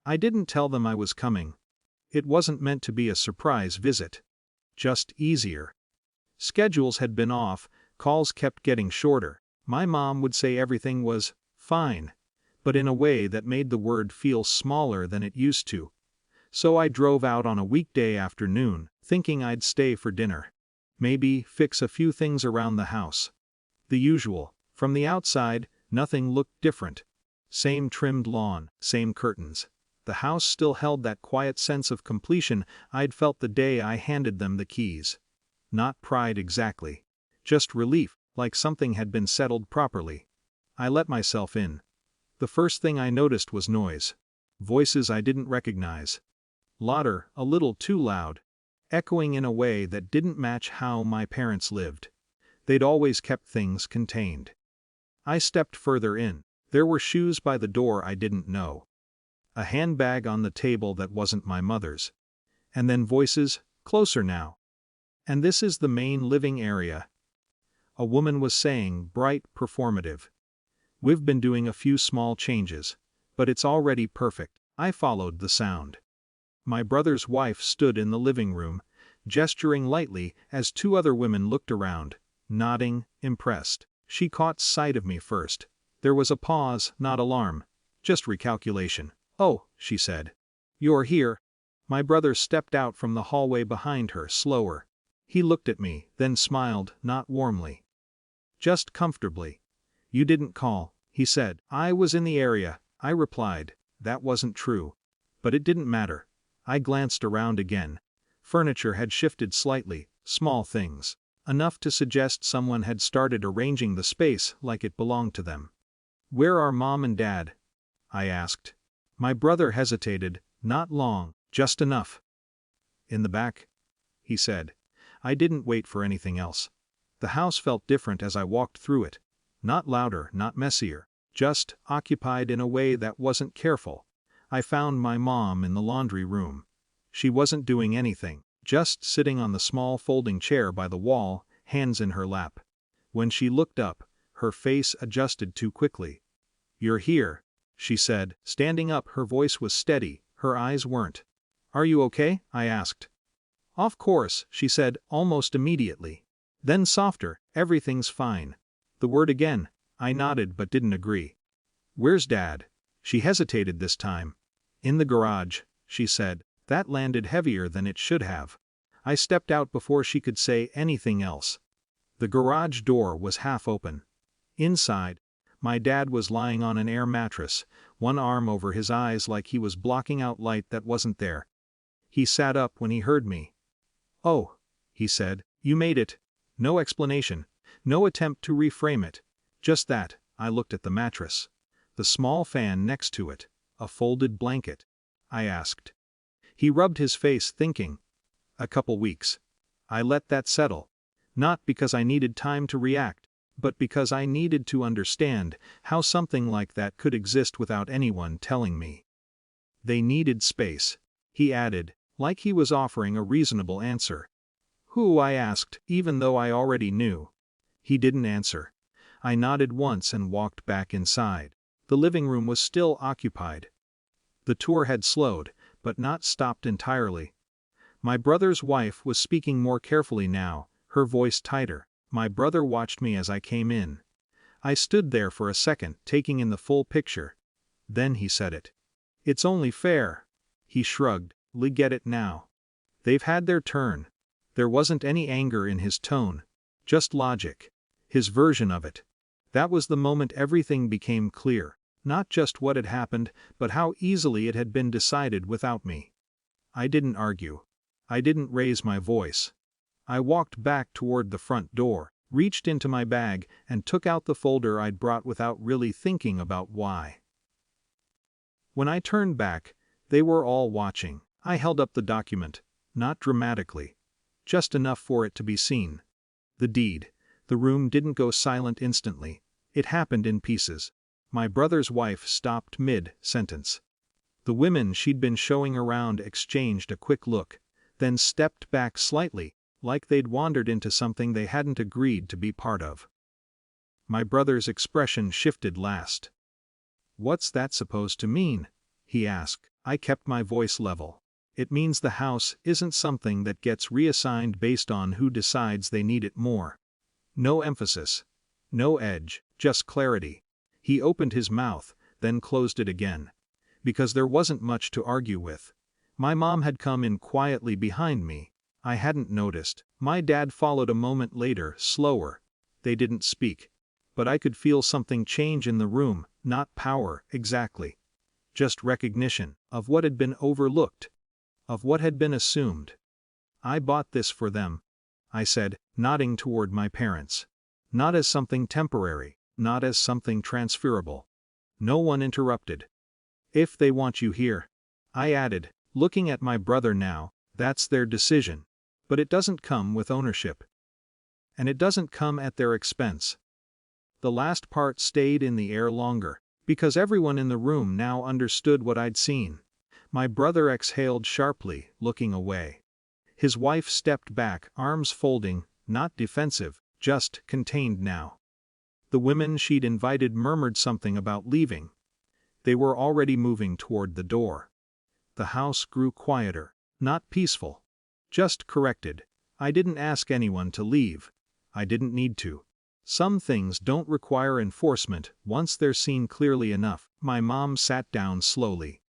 I didn't tell them I was coming. It wasn't meant to be a surprise visit. Just easier. Schedules had been off, calls kept getting shorter. My mom would say everything was fine, but in a way that made the word feel smaller than it used to. So I drove out on a weekday afternoon, thinking I'd stay for dinner. Maybe fix a few things around the house. The usual. From the outside, nothing looked different. Same trimmed lawn, same curtains. The house still held that quiet sense of completion I'd felt the day I handed them the keys. Not pride exactly. Just relief, like something had been settled properly. I let myself in. The first thing I noticed was noise. Voices I didn't recognize. Louder, a little too loud. Echoing in a way that didn't match how my parents lived. They'd always kept things contained. I stepped further in. There were shoes by the door I didn't know. A handbag on the table that wasn't my mother's. And then voices, closer now. And this is the main living area. A woman was saying, bright, performative. We've been doing a few small changes, but it's already perfect. I followed the sound. My brother's wife stood in the living room, gesturing lightly as two other women looked around, nodding, impressed. She caught sight of me first. There was a pause, not alarm, just recalculation. "Oh," she said. "You're here." My brother stepped out from the hallway behind her, slower. He looked at me, then smiled, not warmly. Just comfortably. "You didn't call," he said. "I was in the area," I replied. That wasn't true. But it didn't matter. I glanced around again. Furniture had shifted slightly, small things. Enough to suggest someone had started arranging the space like it belonged to them. "Where are Mom and Dad?" I asked. My brother hesitated, not long, just enough. "In the back," he said. I didn't wait for anything else. The house felt different as I walked through it. Not louder, not messier. Just occupied in a way that wasn't careful. I found my mom in the laundry room. She wasn't doing anything, just sitting on the small folding chair by the wall, hands in her lap. When she looked up, her face adjusted too quickly. "You're here," she said, standing up. Her voice was steady, her eyes weren't. "Are you okay?" I asked. "Of course," she said, almost immediately. Then softer, "Everything's fine." The word again. I nodded but didn't agree. "Where's Dad?" She hesitated this time. "In the garage," she said. That landed heavier than it should have. I stepped out before she could say anything else. The garage door was half open. Inside, my dad was lying on an air mattress, one arm over his eyes like he was blocking out light that wasn't there. He sat up when he heard me. "Oh," he said, "you made it." No explanation, no attempt to reframe it. Just that. I looked at the mattress. The small fan next to it. A folded blanket. I asked. He rubbed his face, thinking. "A couple weeks." I let that settle. Not because I needed time to react, but because I needed to understand how something like that could exist without anyone telling me. "They needed space," he added, like he was offering a reasonable answer. "Who?" I asked, even though I already knew. He didn't answer. I nodded once and walked back inside. The living room was still occupied. The tour had slowed, but not stopped entirely. My brother's wife was speaking more carefully now, her voice tighter. My brother watched me as I came in. I stood there for a second, taking in the full picture. Then he said it. "It's only fair." He shrugged. "We get it now. They've had their turn." There wasn't any anger in his tone. Just logic. His version of it. That was the moment everything became clear. Not just what had happened, but how easily it had been decided without me. I didn't argue. I didn't raise my voice. I walked back toward the front door, reached into my bag, and took out the folder I'd brought without really thinking about why. When I turned back, they were all watching. I held up the document, not dramatically. Just enough for it to be seen. The deed. The room didn't go silent instantly. It happened in pieces. My brother's wife stopped mid-sentence. The women she'd been showing around exchanged a quick look, then stepped back slightly, like they'd wandered into something they hadn't agreed to be part of. My brother's expression shifted last. "What's that supposed to mean?" he asked. I kept my voice level. It means the house isn't something that gets reassigned based on who decides they need it more. No emphasis. No edge, just clarity. He opened his mouth, then closed it again. Because there wasn't much to argue with. My mom had come in quietly behind me. I hadn't noticed. My dad followed a moment later, slower. They didn't speak. But I could feel something change in the room, not power, exactly. Just recognition of what had been overlooked. Of what had been assumed. I bought this for them, I said, nodding toward my parents. Not as something temporary, not as something transferable. No one interrupted. If they want you here, I added, looking at my brother now, that's their decision. But it doesn't come with ownership. And it doesn't come at their expense. The last part stayed in the air longer, because everyone in the room now understood what I'd seen. My brother exhaled sharply, looking away. His wife stepped back, arms folding, not defensive, just contained now. The women she'd invited murmured something about leaving. They were already moving toward the door. The house grew quieter, not peaceful. Just corrected. I didn't ask anyone to leave. I didn't need to. Some things don't require enforcement once they're seen clearly enough. My mom sat down slowly.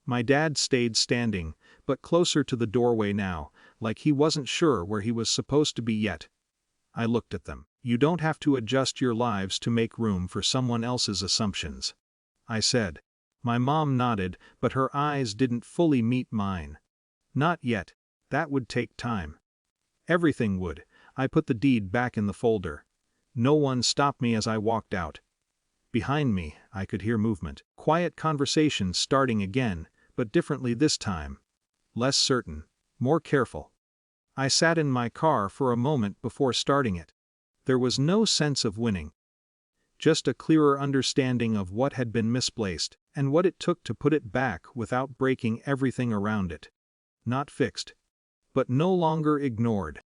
My dad stayed standing, but closer to the doorway now, like he wasn't sure where he was supposed to be yet. I looked at them. You don't have to adjust your lives to make room for someone else's assumptions, I said. My mom nodded, but her eyes didn't fully meet mine. Not yet. That would take time. Everything would. I put the deed back in the folder. No one stopped me as I walked out. Behind me, I could hear movement. Quiet conversation starting again, but differently this time. Less certain. More careful. I sat in my car for a moment before starting it. There was no sense of winning. Just a clearer understanding of what had been misplaced, and what it took to put it back without breaking everything around it. Not fixed. But no longer ignored.